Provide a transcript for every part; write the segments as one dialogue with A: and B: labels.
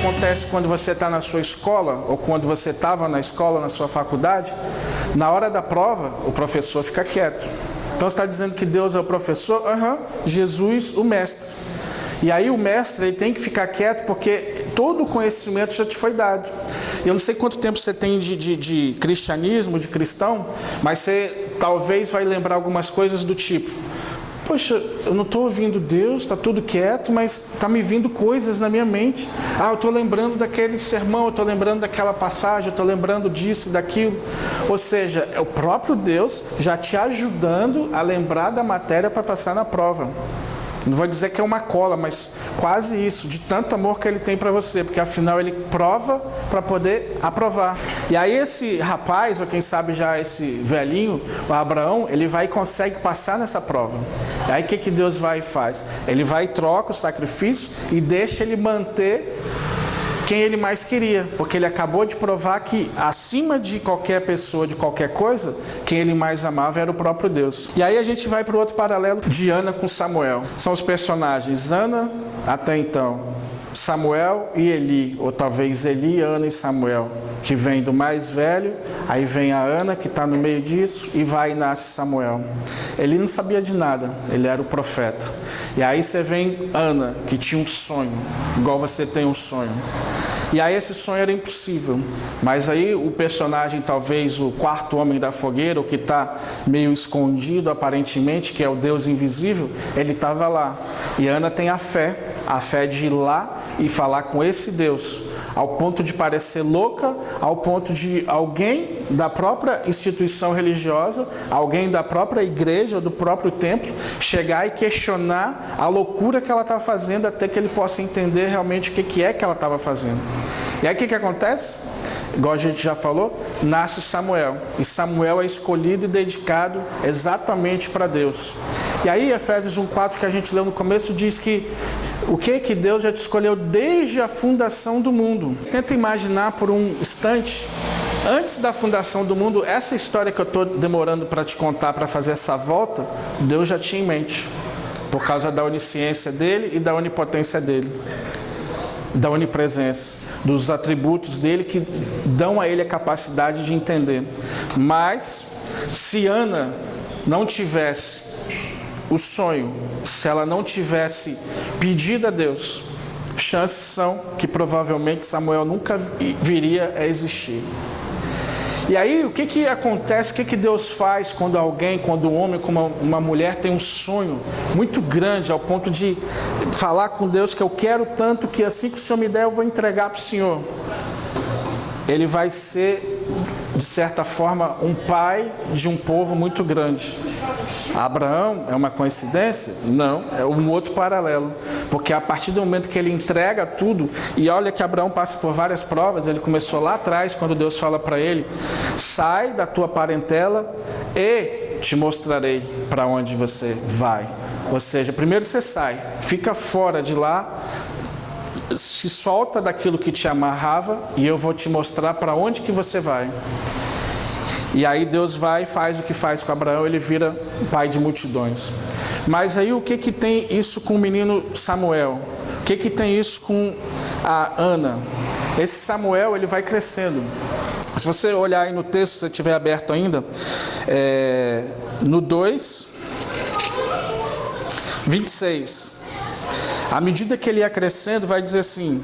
A: acontece quando você está na sua escola, ou quando você estava na escola, na sua faculdade, na hora da prova, o professor fica quieto. Então você está dizendo que Deus é o professor? Jesus, o mestre. E aí o mestre ele tem que ficar quieto porque todo o conhecimento já te foi dado. Eu não sei quanto tempo você tem de cristianismo, de cristão, mas você talvez vai lembrar algumas coisas do tipo: poxa, eu não estou ouvindo Deus, está tudo quieto, mas está me vindo coisas na minha mente. Eu estou lembrando daquele sermão, eu estou lembrando daquela passagem, eu estou lembrando disso e daquilo. Ou seja, é o próprio Deus já te ajudando a lembrar da matéria para passar na prova. Não vou dizer que é uma cola, mas quase isso, de tanto amor que ele tem para você, porque afinal ele prova para poder aprovar. E aí esse rapaz, ou quem sabe já esse velhinho, o Abraão, ele vai e consegue passar nessa prova. E aí o que Deus vai e faz? Ele vai e troca o sacrifício e deixa ele manter quem ele mais queria, porque ele acabou de provar que acima de qualquer pessoa, de qualquer coisa, quem ele mais amava era o próprio Deus. E aí a gente vai para o outro paralelo de Ana com Samuel. São os personagens Ana, até então, Samuel e Eli, ou talvez Eli, Ana e Samuel, que vem do mais velho, aí vem a Ana que está no meio disso e vai e nasce Samuel. Ele não sabia de nada, ele era o profeta. E aí você vem Ana, que tinha um sonho, igual você tem um sonho. E aí esse sonho era impossível, mas aí o personagem, talvez o quarto homem da fogueira, o que está meio escondido aparentemente, que é o Deus invisível, ele estava lá. E Ana tem a fé de ir lá e falar com esse Deus, ao ponto de parecer louca, ao ponto de alguém da própria instituição religiosa, alguém da própria igreja, do próprio templo, chegar e questionar a loucura que ela está fazendo, até que ele possa entender realmente o que é que ela estava fazendo. E aí o que acontece? Igual a gente já falou, nasce Samuel. E Samuel é escolhido e dedicado exatamente para Deus. E aí Efésios 1,4 que a gente leu no começo diz que o que Deus já te escolheu desde a fundação do mundo. Tenta imaginar por um instante, antes da fundação do mundo, essa história que eu estou demorando para te contar, para fazer essa volta, Deus já tinha em mente. Por causa da onisciência dele e da onipotência dele. Da onipresença, dos atributos dele que dão a ele a capacidade de entender. Mas, se Ana não tivesse o sonho, se ela não tivesse pedido a Deus, chances são que provavelmente Samuel nunca viria a existir. E aí, o que acontece, o que Deus faz quando alguém, quando um homem, como uma mulher tem um sonho muito grande, ao ponto de falar com Deus que eu quero tanto que assim que o Senhor me der, eu vou entregar para o Senhor. Ele vai ser, de certa forma, um pai de um povo muito grande. Abraão é uma coincidência? Não, é um outro paralelo, porque a partir do momento que ele entrega tudo, e olha que Abraão passa por várias provas, ele começou lá atrás, quando Deus fala para ele: sai da tua parentela e te mostrarei para onde você vai. Ou seja, primeiro você sai, fica fora de lá, se solta daquilo que te amarrava e eu vou te mostrar para onde que você vai. E aí Deus vai e faz o que faz com Abraão, ele vira pai de multidões. Mas aí o que tem isso com o menino Samuel? O que tem isso com a Ana? Esse Samuel, ele vai crescendo. Se você olhar aí no texto, se você estiver aberto ainda, no 2:26. À medida que ele ia crescendo, vai dizer assim: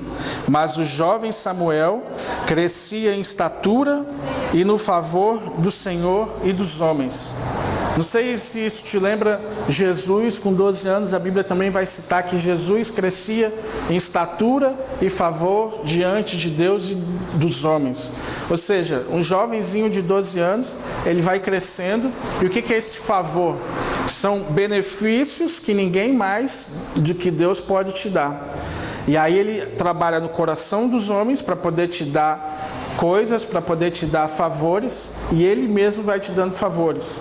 A: mas o jovem Samuel crescia em estatura e no favor do Senhor e dos homens. Não sei se isso te lembra Jesus com 12 anos, a Bíblia também vai citar que Jesus crescia em estatura e favor diante de Deus e dos homens. Ou seja, um jovenzinho de 12 anos, ele vai crescendo, e o que é esse favor? São benefícios que ninguém mais do que Deus pode te dar. E aí ele trabalha no coração dos homens para poder te dar coisas, para poder te dar favores, e ele mesmo vai te dando favores.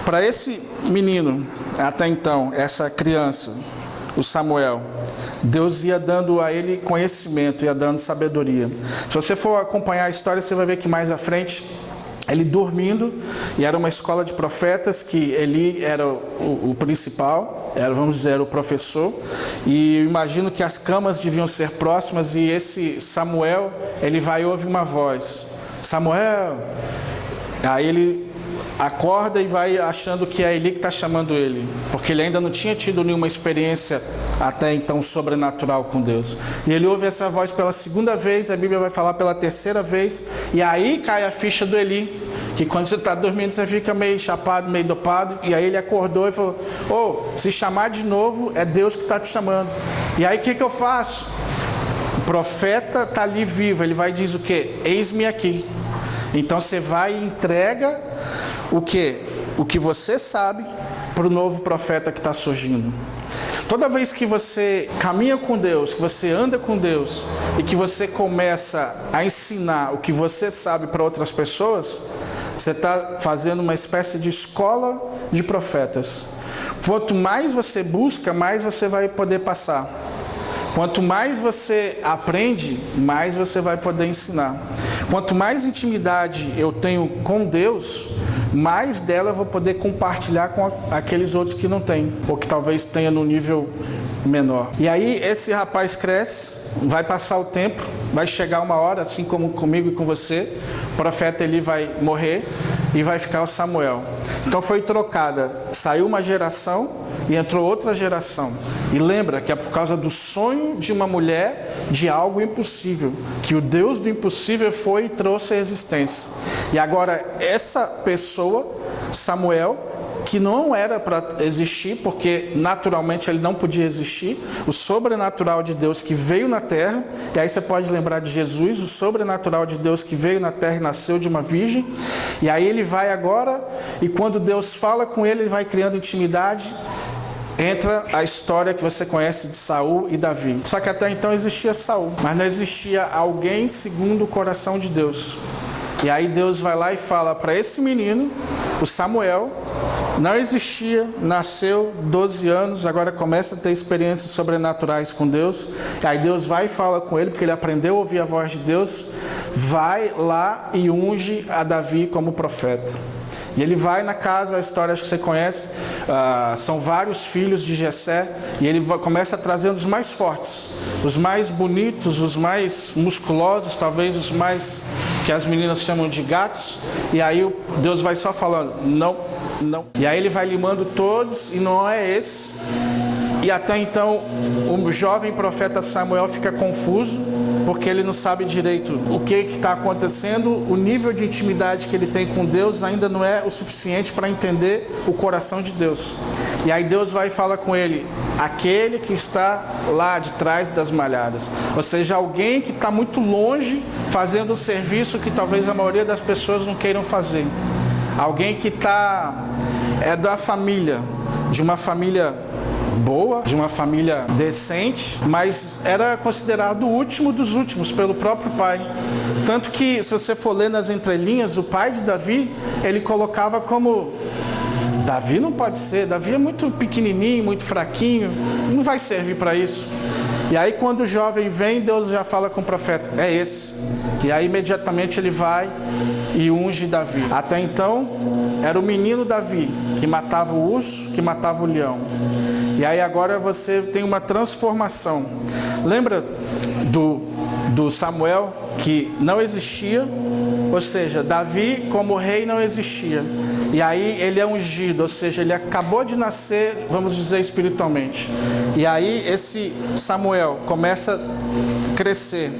A: Para esse menino, até então, essa criança, o Samuel, Deus ia dando a ele conhecimento, ia dando sabedoria. Se você for acompanhar a história, você vai ver que mais à frente, ele dormindo, e era uma escola de profetas que Eli era o principal, vamos dizer, o professor, e eu imagino que as camas deviam ser próximas, e esse Samuel, ele vai ouvir uma voz, Samuel, aí ele acorda e vai achando que é Eli que está chamando ele, porque ele ainda não tinha tido nenhuma experiência até então sobrenatural com Deus. E ele ouve essa voz pela segunda vez, a Bíblia vai falar pela terceira vez, e aí cai a ficha do Eli, que quando você está dormindo você fica meio chapado, meio dopado, e aí ele acordou e falou, se chamar de novo é Deus que está te chamando. E aí o que eu faço? O profeta está ali vivo, ele vai e diz o quê? Eis-me aqui. Então você vai e entrega o quê? O que você sabe para o novo profeta que está surgindo. Toda vez que você caminha com Deus, que você anda com Deus e que você começa a ensinar o que você sabe para outras pessoas, você está fazendo uma espécie de escola de profetas. Quanto mais você busca, mais você vai poder passar. Quanto mais você aprende, mais você vai poder ensinar. Quanto mais intimidade eu tenho com Deus, mais dela eu vou poder compartilhar com aqueles outros que não têm, ou que talvez tenha no nível menor. E aí esse rapaz cresce, vai passar o tempo, vai chegar uma hora, assim como comigo e com você, o profeta Eli vai morrer e vai ficar o Samuel. Então foi trocada, saiu uma geração e entrou outra geração. E lembra que é por causa do sonho de uma mulher de algo impossível, que o Deus do impossível foi e trouxe a existência. E agora essa pessoa, Samuel, que não era para existir, porque naturalmente ele não podia existir, o sobrenatural de Deus que veio na terra, e aí você pode lembrar de Jesus, o sobrenatural de Deus que veio na terra e nasceu de uma virgem, e aí ele vai agora, e quando Deus fala com ele, ele vai criando intimidade. Entra a história que você conhece de Saul e Davi. Só que até então existia Saul, mas não existia alguém segundo o coração de Deus. E aí Deus vai lá e fala para esse menino, o Samuel, não existia, nasceu 12 anos, agora começa a ter experiências sobrenaturais com Deus. E aí Deus vai e fala com ele, porque ele aprendeu a ouvir a voz de Deus, vai lá e unge a Davi como profeta. E ele vai na casa, a história acho que você conhece, são vários filhos de Jessé, e ele começa trazendo os mais fortes, os mais bonitos, os mais musculosos, talvez os mais, que as meninas chamam de gatos, e aí Deus vai só falando, não. E aí ele vai limando todos, e não é esse. E até então o jovem profeta Samuel fica confuso, porque ele não sabe direito o que está acontecendo, o nível de intimidade que ele tem com Deus ainda não é o suficiente para entender o coração de Deus. E aí Deus vai e fala com ele, aquele que está lá de trás das malhadas. Ou seja, alguém que está muito longe fazendo um serviço que talvez a maioria das pessoas não queiram fazer. Alguém que é da família, de uma família boa, de uma família decente, mas era considerado o último dos últimos pelo próprio pai. Tanto que, se você for ler nas entrelinhas, o pai de Davi, ele colocava como, Davi não pode ser, Davi é muito pequenininho, muito fraquinho, não vai servir para isso. E aí quando o jovem vem, Deus já fala com o profeta, é esse. E aí imediatamente ele vai e unge Davi. Até então, era o menino Davi, que matava o urso, que matava o leão. E aí agora você tem uma transformação. Lembra do Samuel, que não existia? Ou seja, Davi como rei não existia. E aí ele é ungido, ou seja, ele acabou de nascer, vamos dizer espiritualmente. E aí esse Samuel começa a crescer.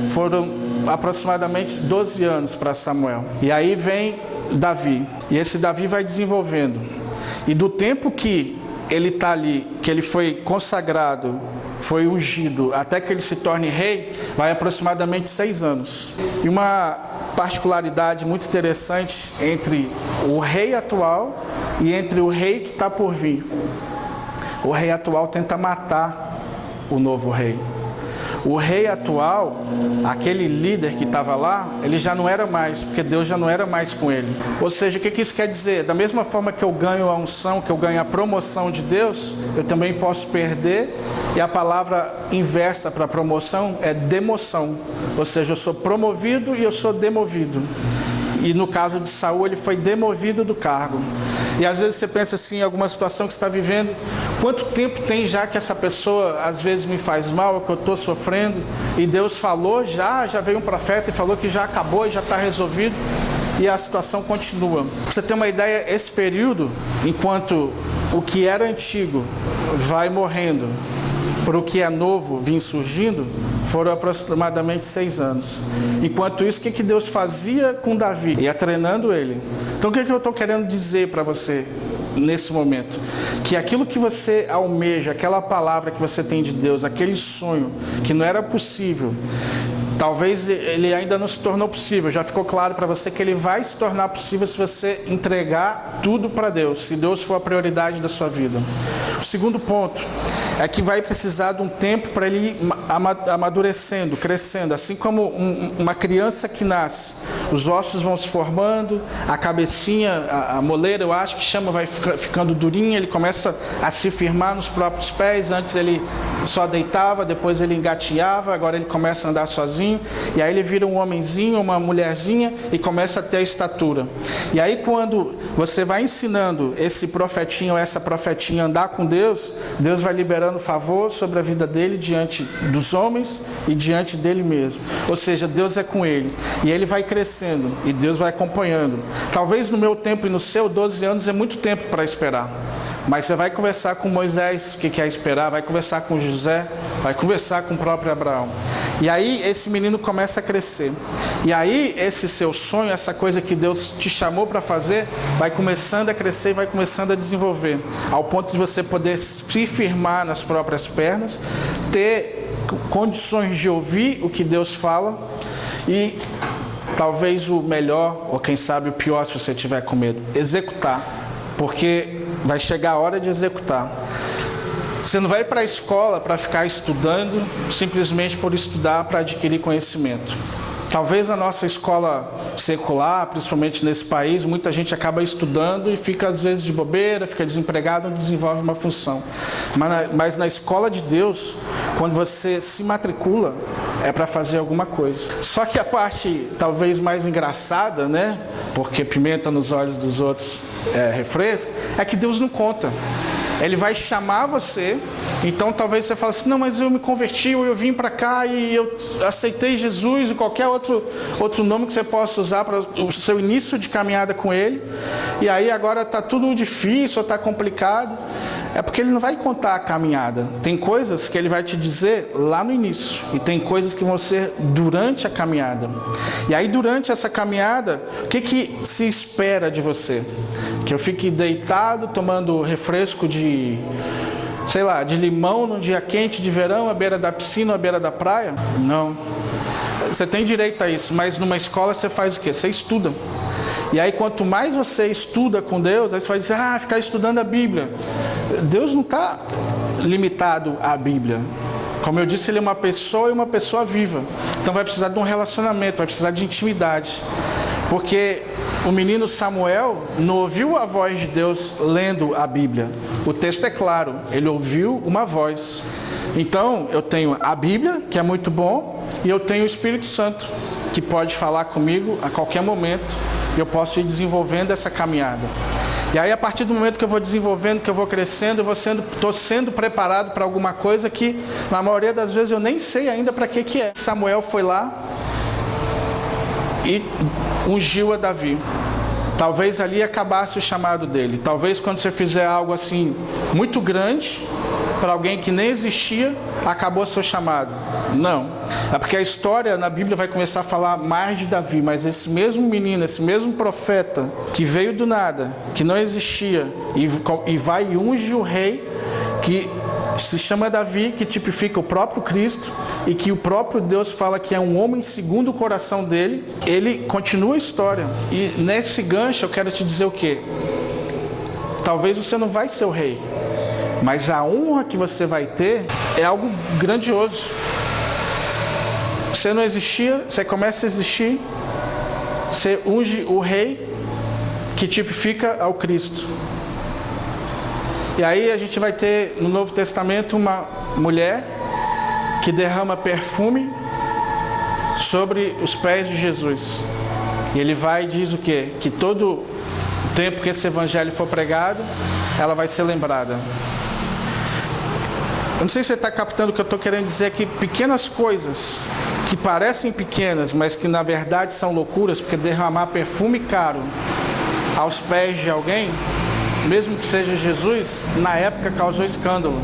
A: Foram aproximadamente 12 anos para Samuel. E aí vem Davi. E esse Davi vai desenvolvendo. E do tempo que ele está ali, que ele foi consagrado, foi ungido, até que ele se torne rei, vai aproximadamente 6 anos. E uma particularidade muito interessante entre o rei atual e entre o rei que está por vir. O rei atual tenta matar o novo rei. O rei atual, aquele líder que estava lá, ele já não era mais, porque Deus já não era mais com ele. Ou seja, o que isso quer dizer? Da mesma forma que eu ganho a unção, que eu ganho a promoção de Deus, eu também posso perder, e a palavra inversa para promoção é demoção. Ou seja, eu sou promovido e eu sou demovido. E no caso de Saul, ele foi demovido do cargo. E às vezes você pensa assim, em alguma situação que você está vivendo, quanto tempo tem já que essa pessoa às vezes me faz mal, que eu estou sofrendo, e Deus falou, já veio um profeta e falou que já acabou e já está resolvido, e a situação continua. Pra você ter uma ideia, esse período, enquanto o que era antigo vai morrendo, para o que é novo vir surgindo, foram aproximadamente 6 anos. Enquanto isso, o que Deus fazia com Davi? Ia treinando ele. Então o que eu estou querendo dizer para você nesse momento? Que aquilo que você almeja, aquela palavra que você tem de Deus, aquele sonho que não era possível, talvez ele ainda não se tornou possível. Já ficou claro para você que ele vai se tornar possível se você entregar tudo para Deus, se Deus for a prioridade da sua vida. O segundo ponto é que vai precisar de um tempo para ele ir amadurecendo, crescendo. Assim como uma criança que nasce, os ossos vão se formando, a cabecinha, a moleira, eu acho que chama, vai ficando durinha, ele começa a se firmar nos próprios pés. Antes ele só deitava, depois ele engatinhava, agora ele começa a andar sozinho, e aí ele vira um homenzinho, uma mulherzinha, e começa a ter a estatura. E aí quando você vai ensinando esse profetinho ou essa profetinha a andar com Deus, Deus vai liberando favor sobre a vida dele diante dos homens e diante dele mesmo. Ou seja, Deus é com ele, e ele vai crescendo, e Deus vai acompanhando. Talvez no meu tempo e no seu, 12 anos é muito tempo para esperar. Mas você vai conversar com Moisés, o que é esperar, vai conversar com José, vai conversar com o próprio Abraão. E aí esse menino começa a crescer. E aí esse seu sonho, essa coisa que Deus te chamou para fazer, vai começando a crescer e vai começando a desenvolver. Ao ponto de você poder se firmar nas próprias pernas, ter condições de ouvir o que Deus fala e talvez o melhor, ou quem sabe o pior se você tiver com medo, executar. Porque vai chegar a hora de executar. Você não vai para a escola para ficar estudando, simplesmente por estudar para adquirir conhecimento. Talvez a nossa escola secular, principalmente nesse país, muita gente acaba estudando e fica às vezes de bobeira, fica desempregado, não desenvolve uma função. Mas na escola de Deus, quando você se matricula, é para fazer alguma coisa. Só que a parte talvez mais engraçada, né? Porque pimenta nos olhos dos outros refresca, é que Deus não conta. Ele vai chamar você, então talvez você fale assim, não, mas eu me converti, ou eu vim para cá e eu aceitei Jesus, e qualquer outro nome que você possa usar para o seu início de caminhada com Ele, e aí agora está tudo difícil, ou está complicado. É porque Ele não vai contar a caminhada. Tem coisas que Ele vai te dizer lá no início, e tem coisas que vão ser durante a caminhada. E aí durante essa caminhada, o que se espera de você? Que eu fique deitado tomando refresco de limão num dia quente de verão, à beira da piscina, à beira da praia? Não. Você tem direito a isso, mas numa escola você faz o quê? Você estuda. E aí quanto mais você estuda com Deus, aí você vai dizer, ficar estudando a Bíblia. Deus não está limitado à Bíblia. Como eu disse, Ele é uma pessoa e uma pessoa viva. Então vai precisar de um relacionamento, vai precisar de intimidade. Porque o menino Samuel não ouviu a voz de Deus lendo a Bíblia. O texto é claro, ele ouviu uma voz. Então eu tenho a Bíblia, que é muito bom, e eu tenho o Espírito Santo, que pode falar comigo a qualquer momento. E eu posso ir desenvolvendo essa caminhada. E aí a partir do momento que eu vou desenvolvendo, que eu vou crescendo, estou sendo preparado para alguma coisa que na maioria das vezes eu nem sei ainda para que é. Samuel foi lá e ungiu a Davi. Talvez ali acabasse o chamado dele. Talvez quando você fizer algo assim muito grande para alguém que nem existia, acabou seu chamado. Não. É porque a história na Bíblia vai começar a falar mais de Davi, mas esse mesmo menino, esse mesmo profeta que veio do nada, que não existia, e vai e unge o rei que se chama Davi, que tipifica o próprio Cristo, e que o próprio Deus fala que é um homem segundo o coração dele. Ele continua a história. E nesse gancho eu quero te dizer o quê? Talvez você não vai ser o rei, mas a honra que você vai ter é algo grandioso. Você não existia, você começa a existir, você unge o rei que tipifica ao Cristo. E aí a gente vai ter no Novo Testamento uma mulher que derrama perfume sobre os pés de Jesus. E ele vai e diz o quê? Que todo o tempo que esse evangelho for pregado, ela vai ser lembrada. Eu não sei se você está captando o que eu estou querendo dizer aqui. Pequenas coisas que parecem pequenas, mas que na verdade são loucuras, porque derramar perfume caro aos pés de alguém, mesmo que seja Jesus, na época causou escândalo.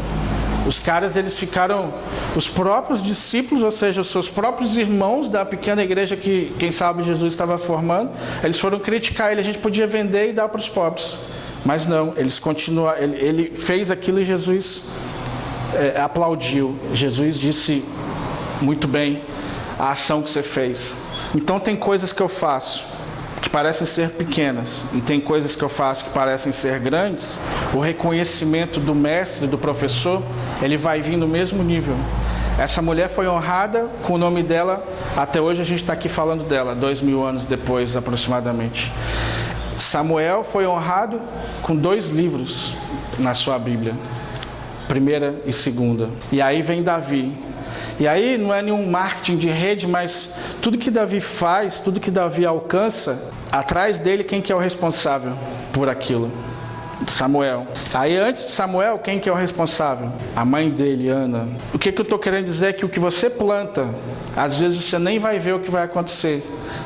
A: Os caras, eles ficaram, os próprios discípulos, ou seja, os seus próprios irmãos da pequena igreja que, quem sabe, Jesus estava formando, eles foram criticar ele. A gente podia vender e dar para os pobres, mas não, eles continuaram. Ele fez aquilo e Jesus aplaudiu. Jesus disse: muito bem a ação que você fez. Então tem coisas que eu faço que parecem ser pequenas, e tem coisas que eu faço que parecem ser grandes. O reconhecimento do mestre, do professor, ele vai vir no mesmo nível. Essa mulher foi honrada com o nome dela, até hoje a gente está aqui falando dela, 2000 anos depois aproximadamente. Samuel foi honrado com 2 livros na sua Bíblia, 1ª e 2ª. E aí vem Davi. E aí não é nenhum marketing de rede, mas tudo que Davi faz, tudo que Davi alcança, atrás dele quem que é o responsável por aquilo? Samuel. Aí antes de Samuel, quem que é o responsável? A mãe dele, Ana. O que eu estou querendo dizer é que o que você planta, às vezes você nem vai ver o que vai acontecer,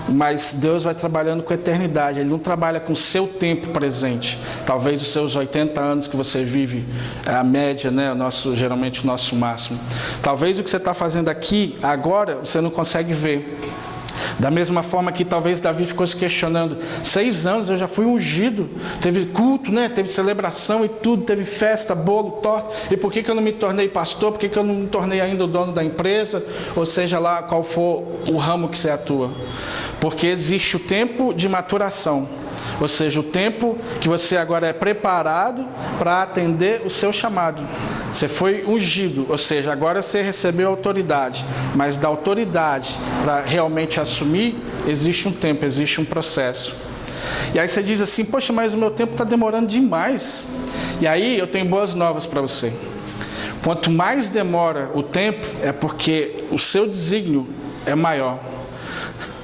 A: mas Deus vai trabalhando com a eternidade. Ele não trabalha com o seu tempo presente. Talvez os seus 80 anos que você vive, é a média, né? Geralmente o nosso máximo. Talvez o que você está fazendo aqui, agora, você não consegue ver. Da mesma forma que talvez Davi ficou se questionando: 6 anos eu já fui ungido, teve culto, né? Teve celebração e tudo, teve festa, bolo, torta, e por que eu não me tornei pastor? Por que eu não me tornei ainda o dono da empresa? Ou seja lá qual for o ramo que você atua. Porque existe o tempo de maturação, ou seja, o tempo que você agora é preparado para atender o seu chamado. Você foi ungido, ou seja, agora você recebeu autoridade, mas da autoridade para realmente assumir, existe um tempo, existe um processo. E aí você diz assim: poxa, mas o meu tempo está demorando demais. E aí eu tenho boas novas para você. Quanto mais demora o tempo, é porque o seu desígnio é maior.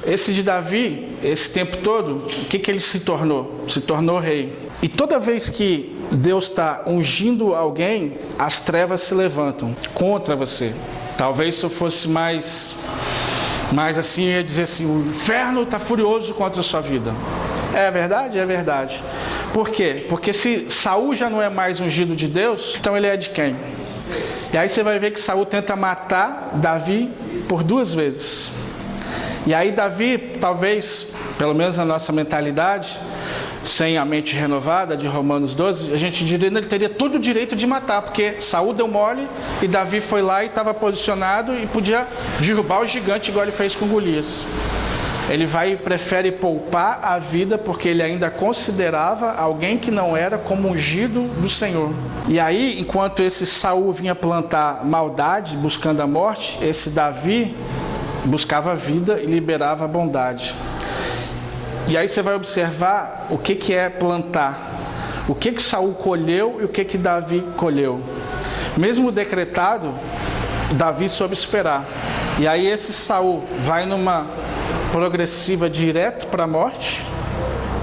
A: Esse de Davi, esse tempo todo, o que ele se tornou? Se tornou rei. E toda vez que Deus está ungindo alguém, as trevas se levantam contra você. Talvez se eu fosse mais assim, eu ia dizer assim: o inferno está furioso contra a sua vida. É verdade? É verdade. Por quê? Porque se Saul já não é mais ungido de Deus, então ele é de quem? E aí você vai ver que Saul tenta matar Davi por 2 vezes. E aí Davi, talvez, pelo menos na nossa mentalidade, sem a mente renovada de Romanos 12, a gente diria que ele teria todo o direito de matar, porque Saul deu mole e Davi foi lá e estava posicionado e podia derrubar o gigante igual ele fez com Golias. Ele vai e prefere poupar a vida porque ele ainda considerava alguém que não era como ungido do Senhor. E aí, enquanto esse Saul vinha plantar maldade, buscando a morte, esse Davi buscava a vida e liberava a bondade. E aí você vai observar o que é plantar. O que Saul colheu e o que Davi colheu. Mesmo decretado, Davi soube esperar. E aí esse Saul vai numa progressiva direto para a morte,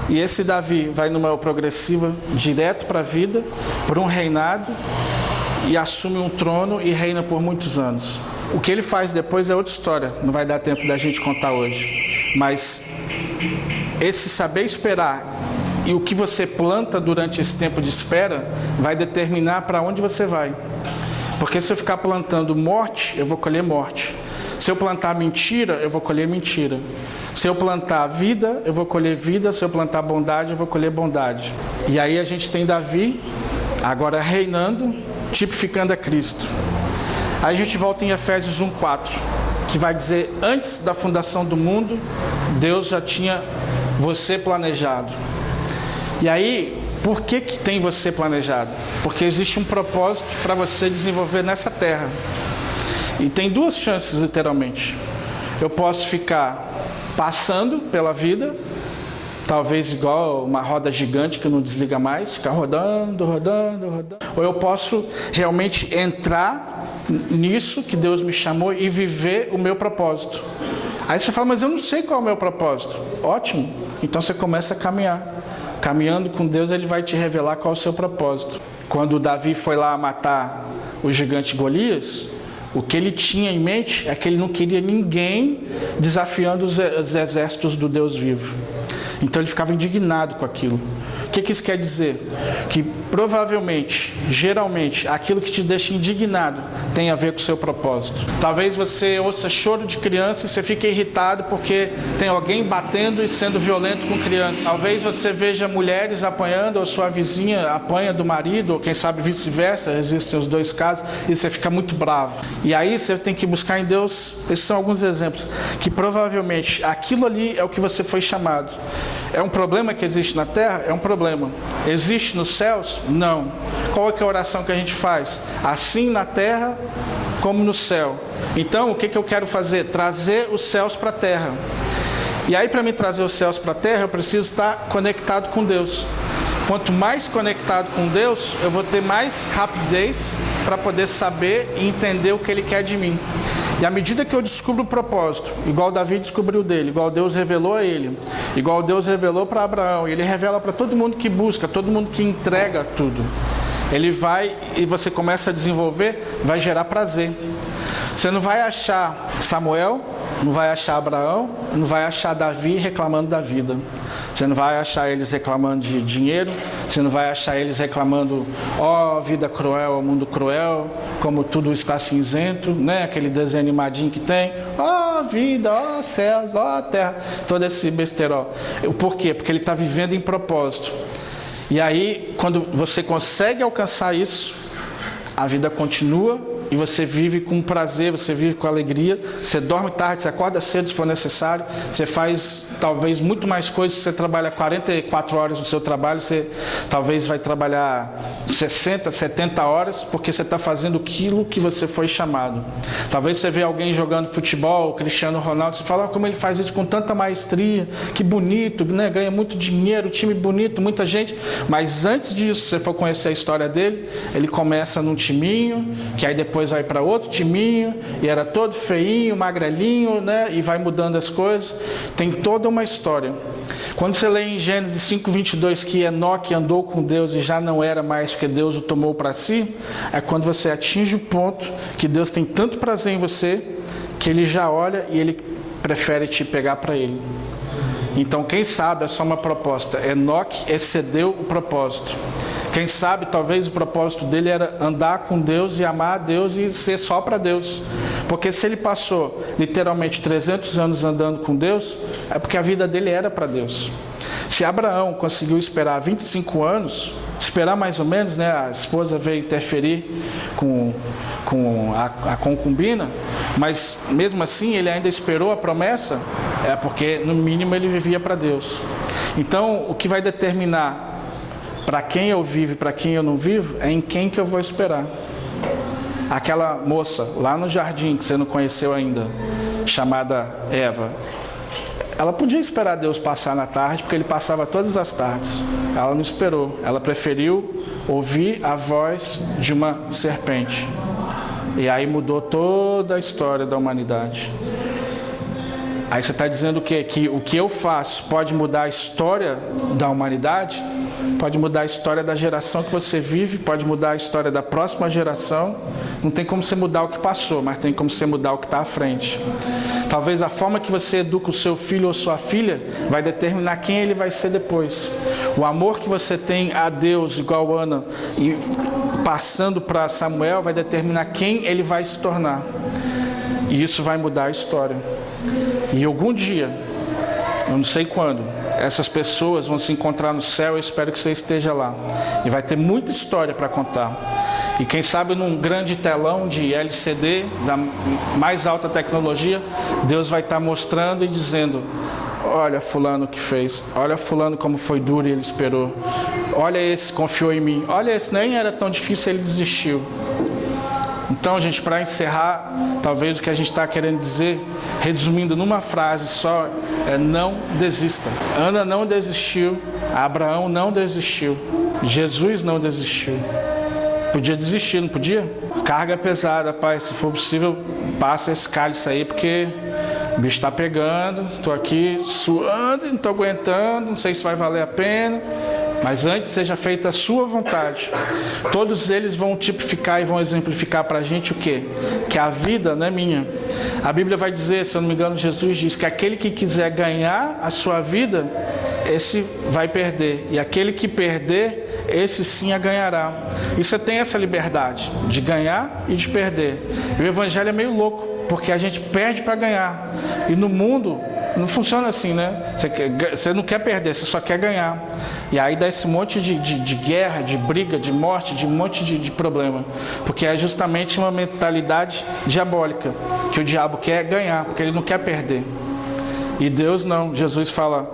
A: e esse Davi vai numa progressiva direto para a vida, para um reinado, e assume um trono e reina por muitos anos. O que ele faz depois é outra história, não vai dar tempo da gente contar hoje. Mas esse saber esperar e o que você planta durante esse tempo de espera vai determinar para onde você vai. Porque se eu ficar plantando morte, eu vou colher morte. Se eu plantar mentira, eu vou colher mentira. Se eu plantar vida, eu vou colher vida. Se eu plantar bondade, eu vou colher bondade. E aí a gente tem Davi, agora reinando, tipificando a Cristo. Aí a gente volta em Efésios 1:4, que vai dizer: antes da fundação do mundo, Deus já tinha você planejado. E aí, por que tem você planejado? Porque existe um propósito para você desenvolver nessa terra. E tem 2 chances, literalmente. Eu posso ficar passando pela vida, talvez igual uma roda gigante que não desliga mais, ficar rodando. Ou eu posso realmente entrar nisso que Deus me chamou e viver o meu propósito. Aí você fala, mas eu não sei qual é o meu propósito. Ótimo, então você começa a caminhar. Caminhando com Deus, Ele vai te revelar qual é o seu propósito. Quando Davi foi lá matar o gigante Golias, o que ele tinha em mente é que ele não queria ninguém desafiando os exércitos do Deus vivo. Então ele ficava indignado com aquilo. O que isso quer dizer? Que provavelmente, geralmente, aquilo que te deixa indignado tem a ver com o seu propósito. Talvez você ouça choro de criança e você fique irritado porque tem alguém batendo e sendo violento com criança. Talvez você veja mulheres apanhando, ou sua vizinha apanha do marido, ou quem sabe vice-versa, existem os dois casos, e você fica muito bravo. E aí você tem que buscar em Deus, esses são alguns exemplos, que provavelmente aquilo ali é o que você foi chamado. É um problema que existe na terra? É um problema. Existe nos céus? Não. Qual é que é a oração que a gente faz? Assim na terra como no céu. Então, o que eu quero fazer? Trazer os céus para a terra. E aí, para mim trazer os céus para a terra, eu preciso estar conectado com Deus. Quanto mais conectado com Deus, eu vou ter mais rapidez para poder saber e entender o que Ele quer de mim. E à medida que eu descubro o propósito, igual Davi descobriu dele, igual Deus revelou a ele, igual Deus revelou para Abraão, e Ele revela para todo mundo que busca, todo mundo que entrega tudo. Ele vai, e você começa a desenvolver, vai gerar prazer. Você não vai achar Samuel, não vai achar Abraão, não vai achar Davi reclamando da vida. Você não vai achar eles reclamando de dinheiro, você não vai achar eles reclamando, ó, vida cruel, mundo cruel, como tudo está cinzento, né? Aquele desenho animadinho que tem, ó vida, ó céus, ó terra, todo esse besterol. Por quê? Porque ele está vivendo em propósito. E aí, quando você consegue alcançar isso, a vida continua e você vive com prazer, você vive com alegria, você dorme tarde, você acorda cedo se for necessário, você faz talvez muito mais coisas, você trabalha 44 horas no seu trabalho, você talvez vai trabalhar 60, 70 horas, porque você está fazendo aquilo que você foi chamado. Talvez você vê alguém jogando futebol, Cristiano Ronaldo, você fala, como ele faz isso com tanta maestria, que bonito, né? Ganha muito dinheiro, time bonito, muita gente, mas antes disso, se você for conhecer a história dele, ele começa num timinho, que aí depois vai para outro timinho, e era todo feinho, magrelinho, né? E vai mudando as coisas. Tem toda uma história. Quando você lê em Gênesis 5:22 que Enoque andou com Deus e já não era mais porque Deus o tomou para si, é quando você atinge o ponto que Deus tem tanto prazer em você, que Ele já olha e Ele prefere te pegar para Ele. Então, quem sabe, é só uma proposta. Enoque excedeu o propósito. Quem sabe, talvez o propósito dele era andar com Deus e amar a Deus e ser só para Deus. Porque se ele passou literalmente 300 anos andando com Deus, é porque a vida dele era para Deus. Se Abraão conseguiu esperar 25 anos, esperar mais ou menos, né? A esposa veio interferir com a concubina, mas mesmo assim ele ainda esperou a promessa, é porque no mínimo ele vivia para Deus. Então, o que vai determinar para quem eu vivo e para quem eu não vivo é em quem que eu vou esperar. Aquela moça lá no jardim que você não conheceu ainda, chamada Eva, ela podia esperar Deus passar na tarde, porque Ele passava todas as tardes. Ela não esperou, ela preferiu ouvir a voz de uma serpente. E aí mudou toda a história da humanidade. Aí você está dizendo o quê? Que o que eu faço pode mudar a história da humanidade? Pode mudar a história da geração que você vive, pode mudar a história da próxima geração. Não tem como você mudar o que passou, mas tem como você mudar o que está à frente. Talvez a forma que você educa o seu filho ou sua filha vai determinar quem ele vai ser depois. O amor que você tem a Deus, igual Ana, e passando para Samuel, vai determinar quem ele vai se tornar. E isso vai mudar a história. E algum dia, eu não sei quando, essas pessoas vão se encontrar no céu. Eu espero que você esteja lá. E vai ter muita história para contar. E quem sabe num grande telão de LCD, da mais alta tecnologia, Deus vai estar mostrando e dizendo: olha fulano o que fez, olha fulano como foi duro e ele esperou, olha esse confiou em mim, olha esse nem era tão difícil, ele desistiu. Então, gente, para encerrar, talvez o que a gente está querendo dizer, resumindo numa frase só, é: não desista. Ana não desistiu, Abraão não desistiu, Jesus não desistiu. Podia desistir, não podia? Carga pesada, Pai, se for possível, passa esse cálice aí, porque O bicho está pegando, estou aqui suando, não estou aguentando, não sei se vai valer a pena. Mas antes seja feita a sua vontade. Todos eles vão tipificar e vão exemplificar para a gente o quê? Que a vida não é minha. A Bíblia vai dizer, se eu não me engano, Jesus diz que aquele que quiser ganhar a sua vida, esse vai perder. E aquele que perder, esse sim a ganhará. E você tem essa liberdade de ganhar e de perder. E o Evangelho é meio louco, porque a gente perde para ganhar. E no mundo não funciona assim, né? Você não quer perder, você só quer ganhar. E aí dá esse monte de guerra, de briga, de morte, de um monte de problema. Porque é justamente uma mentalidade diabólica, que o diabo quer ganhar, porque ele não quer perder. E Deus não. Jesus fala,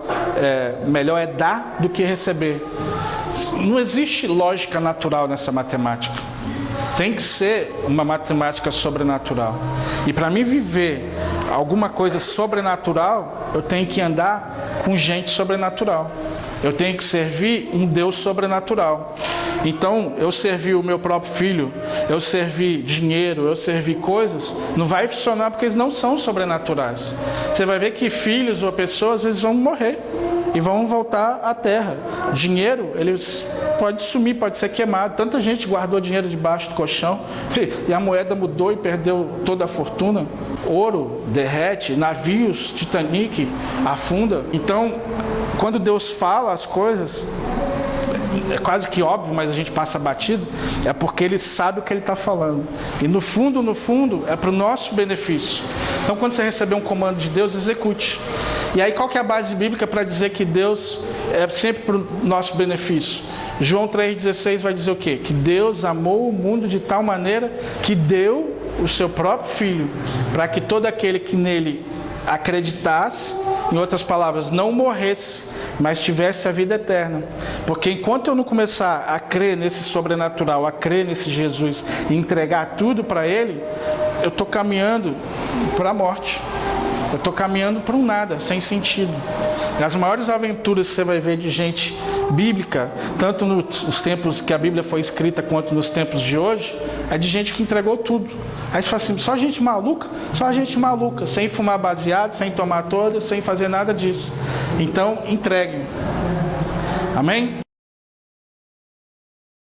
A: melhor é dar do que receber. Não existe lógica natural nessa matemática. Tem que ser uma matemática sobrenatural. E para mim viver alguma coisa sobrenatural, eu tenho que andar com gente sobrenatural. Eu tenho que servir um Deus sobrenatural. Então, eu servir o meu próprio filho, eu servir dinheiro, eu servir coisas, não vai funcionar porque eles não são sobrenaturais. Você vai ver que filhos ou pessoas, eles vão morrer e vão voltar à terra. Dinheiro, eles pode sumir, pode ser queimado. Tanta gente guardou dinheiro debaixo do colchão e a moeda mudou e perdeu toda a fortuna. Ouro derrete, navios Titanic afunda. Então, quando Deus fala as coisas, é quase que óbvio, mas a gente passa batido, é porque Ele sabe o que Ele está falando. E no fundo, é para o nosso benefício. Então, quando você receber um comando de Deus, execute. E aí, qual que é a base bíblica para dizer que Deus é sempre para o nosso benefício? João 3,16 vai dizer o quê? Que Deus amou o mundo de tal maneira que deu o seu próprio Filho, para que todo aquele que nele acreditasse, em outras palavras, não morresse, mas tivesse a vida eterna. Porque enquanto eu não começar a crer nesse sobrenatural, a crer nesse Jesus e entregar tudo para Ele, eu estou caminhando para a morte. Eu estou caminhando para um nada, sem sentido. As maiores aventuras que você vai ver de gente bíblica, tanto nos tempos que a Bíblia foi escrita, quanto nos tempos de hoje, é de gente que entregou tudo. Aí você fala assim, só gente maluca? Só gente maluca, sem fumar baseado, sem tomar todas, sem fazer nada disso. Então, entregue. Amém?